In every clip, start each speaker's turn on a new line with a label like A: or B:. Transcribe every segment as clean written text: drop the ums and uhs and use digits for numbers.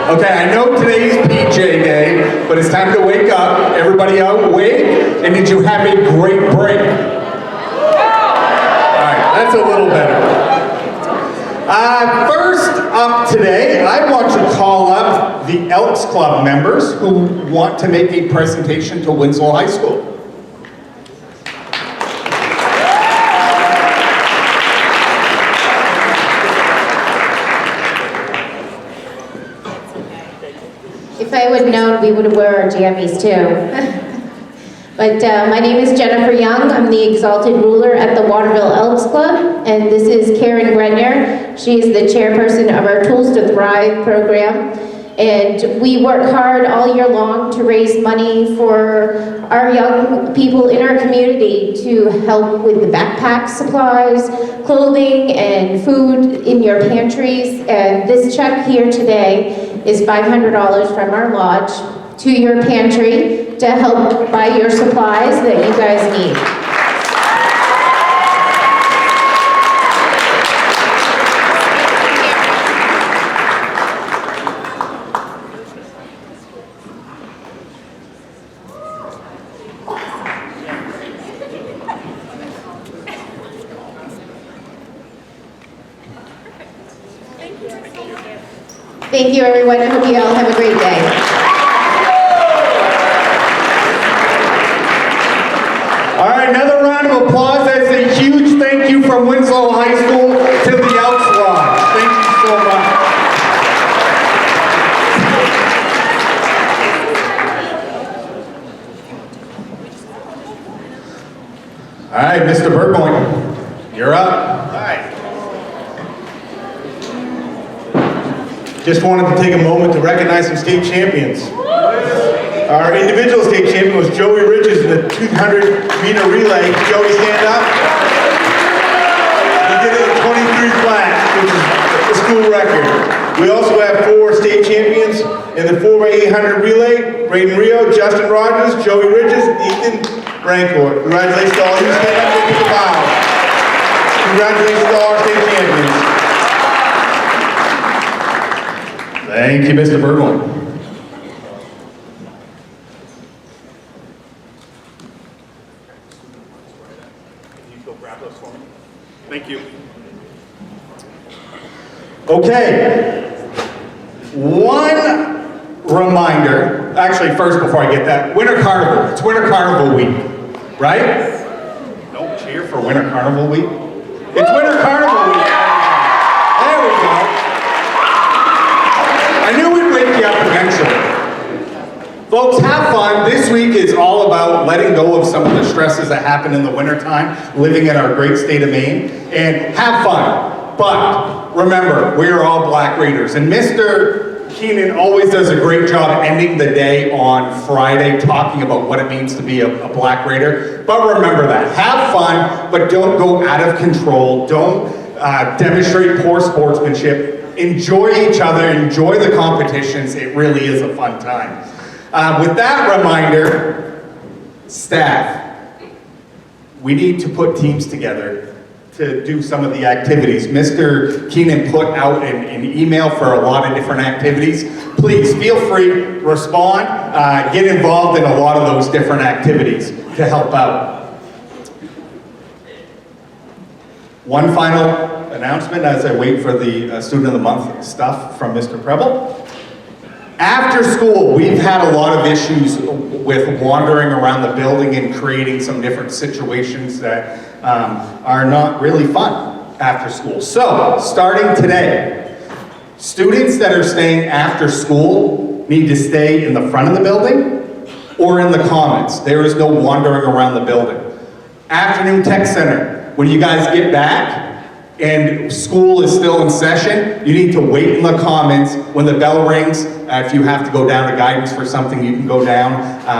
A: Okay, I know today's PJ Day, but it's time to wake up. Everybody out, wake. And did you have a great break? Alright, that's a little better. First up today, I want to call up the Elks Club members who want to make a presentation to Winslow High School.
B: If I would have known, we would have worn our jammies too. But my name is Jennifer Young. I'm the Exalted Ruler at the Waterville Elks Club, and this is Karen Grenier. She is the chairperson of our Tools to Thrive program. And we work hard all year long to raise money for our young people in our community to help with the backpack supplies, clothing, and food in your pantries. And this check here today is $500 from our lodge to your pantry to help buy your supplies that you guys need. Thank you, everyone. I hope you all have a great day.
A: All right, another round of applause. That's a huge thank you from Winslow High School to the Elks Lodge. Thank you so much. All right, Mr. Burgoyne, you're up.
C: Hi. Just wanted to take a moment to recognize some state champions. Our individual state champion was Joey Ridges in the 200-meter relay. Joey, stand up. He did it in 23 flat, which is the school record. We also have 4 state champions in the 4x800 relay: Braden Rio, Justin Rogers, Joey Ridges, Ethan Rancourt. Congratulations to all you. Stand up and give a bow. Congratulations to all our state champions.
A: Thank you, Mr. Burgoyne.
C: Thank you.
A: Okay, one reminder, actually first before I get that, Winter Carnival, it's Winter Carnival week, right? Don't cheer for Winter Carnival week. It's Winter Carnival week. There we go. I knew we'd wake you up eventually. Folks, have fun. This week is all about letting go of some of the stresses that happen in the wintertime, living in our great state of Maine, and have fun. But remember, we are all Black Raiders, and Mr. Keenan always does a great job ending the day on Friday talking about what it means to be a Black Raider. But remember that. Have fun, but don't go out of control. Don't demonstrate poor sportsmanship. Enjoy each other. Enjoy the competitions. It really is a fun time. With that reminder, staff, we need to put teams together to do some of the activities. Mr. Keenan put out an email for a lot of different activities. Please feel free, respond, get involved in a lot of those different activities to help out. One final announcement as I wait for the Student of the Month stuff from Mr. Preble. After school, we've had a lot of issues with wandering around the building and creating some different situations that are not really fun after school. So, starting today, students that are staying after school need to stay in the front of the building or in the commons. There is no wandering around the building. Afternoon Tech Center, when you guys get back, and school is still in session, you need to wait in the commons. When the bell rings, if you have to go down to guidance for something, you can go down.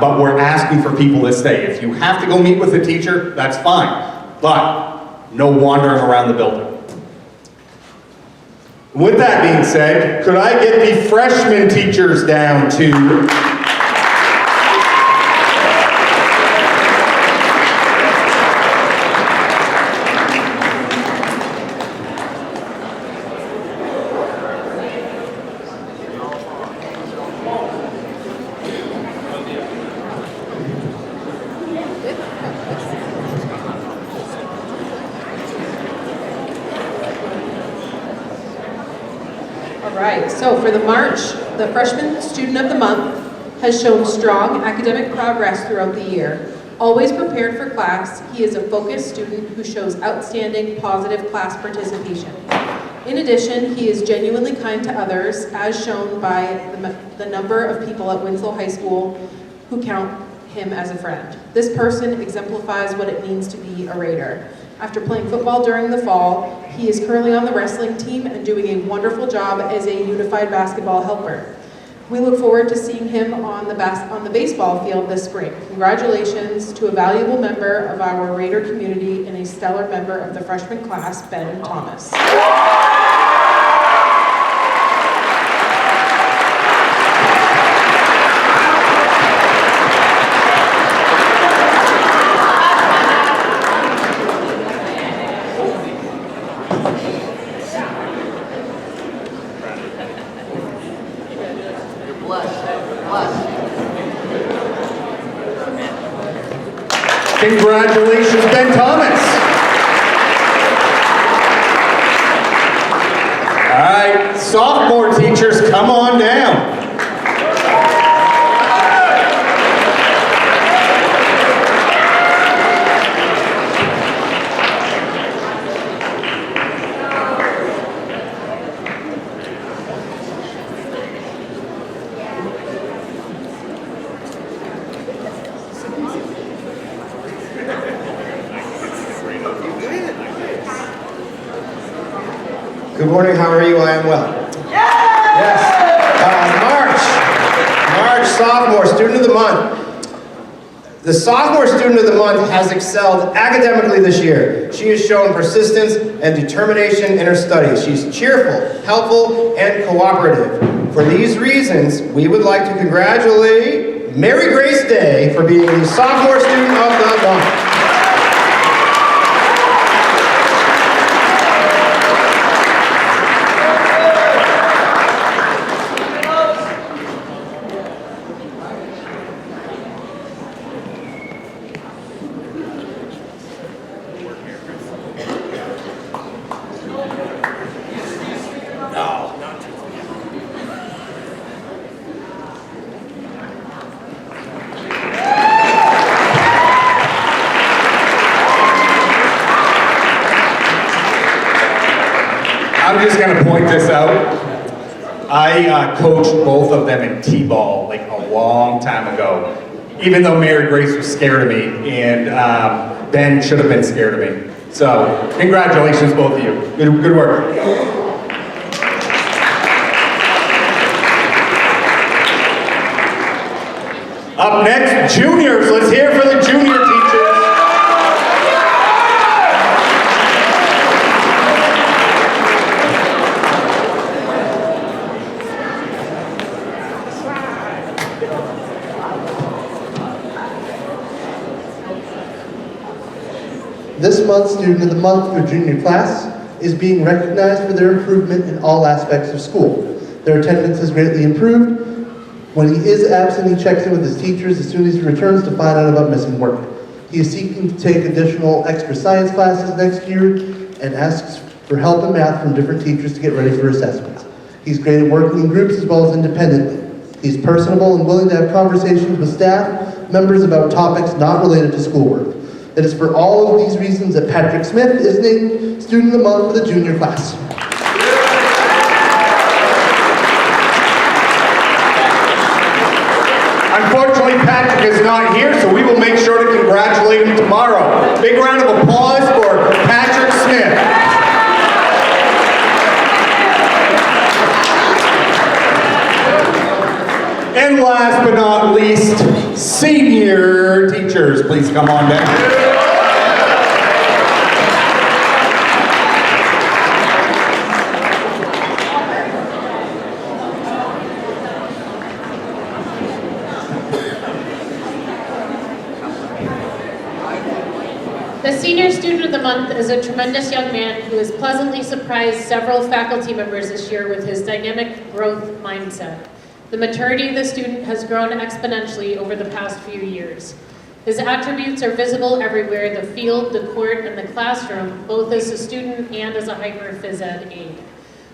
A: But we're asking for people to stay. If you have to go meet with a teacher, that's fine. But no wandering around the building. With that being said, could I get the freshman teachers down to...
D: All right, so for the March, the Freshman Student of the Month has shown strong academic progress throughout the year. Always prepared for class, he is a focused student who shows outstanding positive class participation. In addition, he is genuinely kind to others, as shown by the number of people at Winslow High School who count him as a friend. This person exemplifies what it means to be a Raider. After playing football during the fall, he is currently on the wrestling team and doing a wonderful job as a unified basketball helper. We look forward to seeing him on the baseball field this spring. Congratulations to a valuable member of our Raider community and a stellar member of the freshman class, Ben Thomas.
A: Congratulations, Ben Thomas. All right, sophomore teachers, come on down.
E: Good morning, how are you? I am well. Yes. March, Sophomore Student of the Month. The Sophomore Student of the Month has excelled academically this year. She has shown persistence and determination in her studies. She's cheerful, helpful, and cooperative. For these reasons, we would like to congratulate Mary Grace Day for being the Sophomore Student of the Month.
A: I'm just going to point this out. I coached both of them in T-ball like a long time ago, even though Mary Grace was scared of me, and Ben should have been scared of me. So, congratulations, both of you. Good work. Up next, juniors. Let's hear for the junior teachers.
F: This month's Student of the Month for junior class is being recognized for their improvement in all aspects of school. Their attendance has greatly improved. When he is absent, he checks in with his teachers as soon as he returns to find out about missing work. He is seeking to take additional extra science classes next year and asks for help in math from different teachers to get ready for assessments. He's great at working in groups as well as independently. He's personable and willing to have conversations with staff members about topics not related to schoolwork. It is for all of these reasons that Patrick Smith is named Student of the Month for the junior class.
A: Unfortunately, Patrick is not here, so we will make sure to congratulate him tomorrow. Big round of applause for Patrick Smith. And last but not least, senior teachers, please come on down.
G: The Senior Student of the Month is a tremendous young man who has pleasantly surprised several faculty members this year with his dynamic growth mindset. The maturity of the student has grown exponentially over the past few years. His attributes are visible everywhere: the field, the court, and the classroom, both as a student and as a hyper phys ed aide.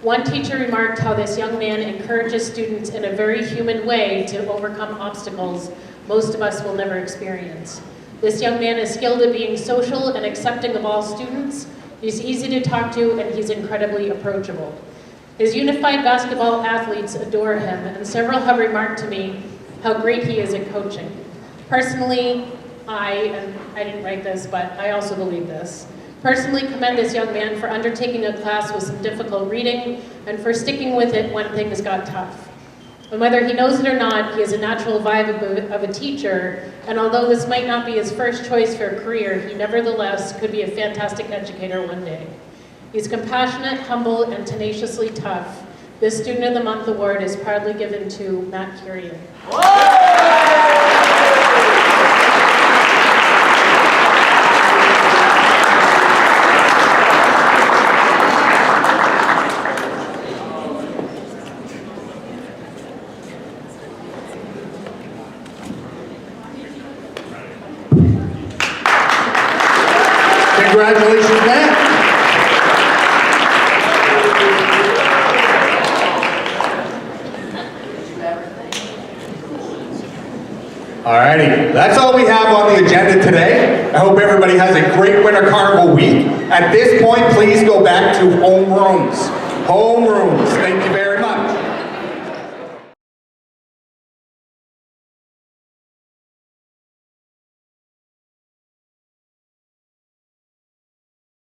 G: One teacher remarked how this young man encourages students in a very human way to overcome obstacles most of us will never experience. This young man is skilled at being social and accepting of all students. He's easy to talk to, and he's incredibly approachable. His unified basketball athletes adore him, and several have remarked to me how great he is at coaching. Personally, and I didn't write this, but I also believe this, personally commend this young man for undertaking a class with some difficult reading and for sticking with it when things got tough. And whether he knows it or not, he has a natural vibe of a teacher, and although this might not be his first choice for a career, he nevertheless could be a fantastic educator one day. He's compassionate, humble, and tenaciously tough. This Student of the Month award is proudly given to Matt Curian.
A: Congratulations, Matt. Alrighty, that's all we have on the agenda today. I hope everybody has a great Winter Carnival week. At this point, please go back to homerooms. Homerooms. Thank you very much.